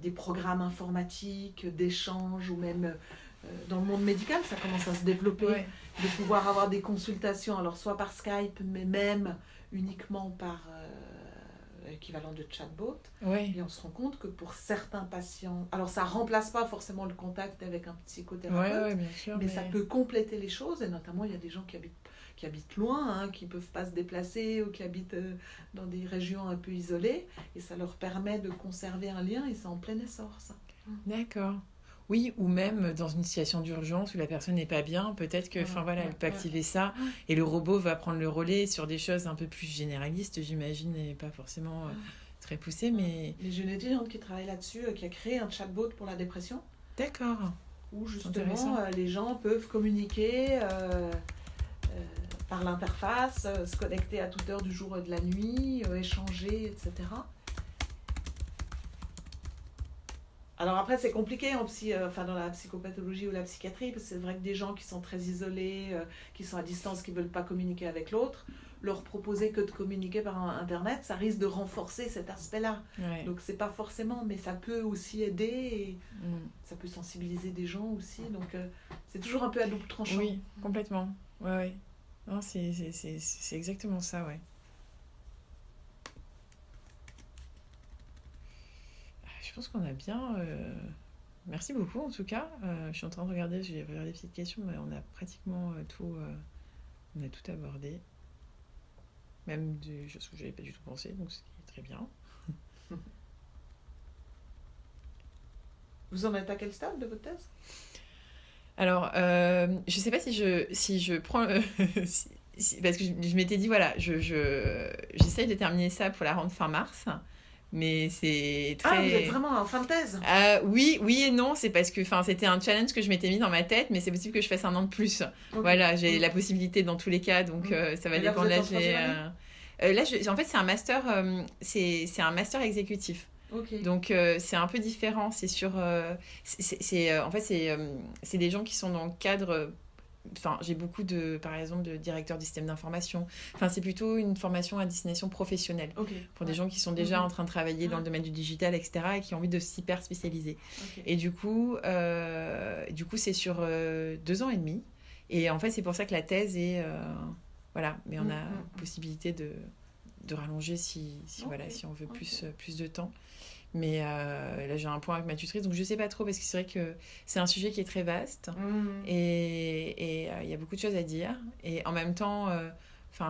des programmes informatiques, d'échange, ou même dans le monde médical, ça commence à se développer, de pouvoir avoir des consultations, alors soit par Skype, mais même uniquement par équivalent de chatbot. Et on se rend compte que pour certains patients, alors ça ne remplace pas forcément le contact avec un psychothérapeute, bien sûr, mais ça peut compléter les choses, et notamment il y a des gens qui habitent loin, qui ne peuvent pas se déplacer ou qui habitent dans des régions un peu isolées, et ça leur permet de conserver un lien, et c'est en plein essor, ça. D'accord. Oui, ou même dans une situation d'urgence où la personne n'est pas bien, peut-être que, elle peut activer ça, et le robot va prendre le relais sur des choses un peu plus généralistes, j'imagine, et pas forcément très poussées, mais... J'ai une étudiante qui travaille là-dessus, qui a créé un chatbot pour la dépression. D'accord. Où justement, les gens peuvent communiquer... par l'interface, se connecter à toute heure du jour et de la nuit, échanger, etc. Alors après, c'est compliqué dans la psychopathologie ou la psychiatrie, parce que c'est vrai que des gens qui sont très isolés, qui sont à distance, qui ne veulent pas communiquer avec l'autre, leur proposer que de communiquer par Internet, ça risque de renforcer cet aspect-là. Donc c'est pas forcément, mais ça peut aussi aider, et ça peut sensibiliser des gens aussi. Donc c'est toujours un peu à double tranchant. Oui, complètement. Non, c'est exactement ça, ouais. Je pense qu'on a bien... Merci beaucoup, en tout cas. Je suis en train de regarder, j'ai regardé des petites questions, mais on a pratiquement tout... on a tout abordé. Même des choses que je n'avais pas du tout pensé, donc c'est très bien. Vous en êtes à quel stade de votre thèse? Alors, je ne sais pas si je prends... parce que je m'étais dit, voilà, j'essaye de terminer ça pour la rendre fin mars. Mais c'est très... Ah, vous êtes vraiment en fin de thèse? Oui et non, c'est parce que c'était un challenge que je m'étais mis dans ma tête, mais c'est possible que je fasse 1 an de plus. Okay. Voilà, j'ai la possibilité dans tous les cas, donc ça va dépendre. Là, en fait, c'est un master, c'est un master exécutif. Okay. Donc c'est un peu différent. C'est sur, en fait, c'est des gens qui sont dans le cadre. Enfin, j'ai beaucoup par exemple, de directeurs du système d'information. Enfin, c'est plutôt une formation à destination professionnelle. Pour des gens qui sont déjà en train de travailler dans le domaine du digital, etc., et qui ont envie de s'hyper spécialiser. Et du coup, c'est sur 2 ans et demi. Et en fait, c'est pour ça que la thèse est... voilà, mais on a possibilité de rallonger si on veut plus de temps. Mais là, j'ai un point avec ma tutrice, donc je ne sais pas trop, parce que c'est vrai que c'est un sujet qui est très vaste et il y a beaucoup de choses à dire. Et en même temps,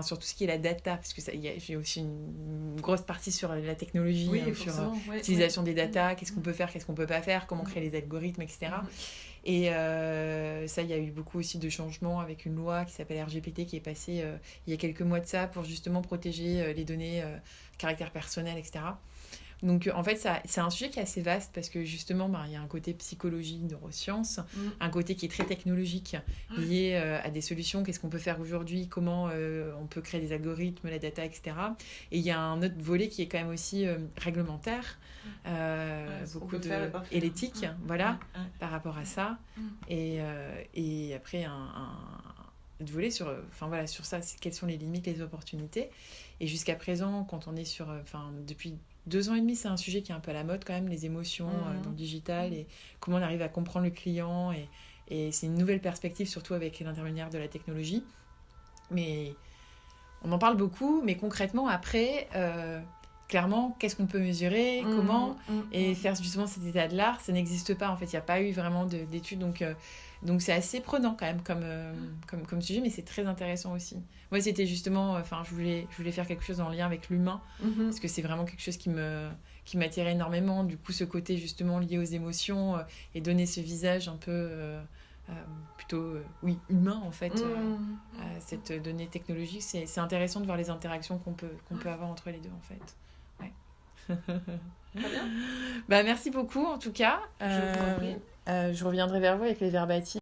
sur tout ce qui est la data, parce que j'ai aussi une grosse partie sur la technologie, sur l'utilisation des data, qu'est-ce qu'on peut faire, qu'est-ce qu'on ne peut pas faire, comment créer les algorithmes, etc. Et ça, il y a eu beaucoup aussi de changements avec une loi qui s'appelle RGPD qui est passée il y a quelques mois de ça pour justement protéger les données caractère personnel, etc. Donc, en fait, c'est un sujet qui est assez vaste parce que, justement, il y a un côté psychologie, neurosciences, un côté qui est très technologique, lié à des solutions, qu'est-ce qu'on peut faire aujourd'hui, comment on peut créer des algorithmes, la data, etc. Et il y a un autre volet qui est quand même aussi réglementaire, et l'éthique, par rapport à ça. Et après, un volet sur ça, quelles sont les limites, les opportunités. Et jusqu'à présent, quand on est sur... depuis 2 ans et demi, c'est un sujet qui est un peu à la mode quand même, les émotions dans le digital et comment on arrive à comprendre le client. Et c'est une nouvelle perspective, surtout avec l'intermédiaire de la technologie. Mais on en parle beaucoup, mais concrètement, après, clairement, qu'est-ce qu'on peut mesurer, comment, et faire justement cet état de l'art, ça n'existe pas. En fait, il n'y a pas eu vraiment d'études, donc c'est assez prenant quand même comme sujet, mais c'est très intéressant aussi. Moi, c'était justement, je voulais faire quelque chose en lien avec l'humain, parce que c'est vraiment quelque chose qui m'attirait énormément. Du coup, ce côté justement lié aux émotions et donner ce visage un peu plutôt humain en fait à cette donnée technologique, c'est intéressant de voir les interactions qu'on peut avoir entre les deux en fait. Très bien. Merci beaucoup en tout cas. Je reviendrai vers vous avec les verbatim.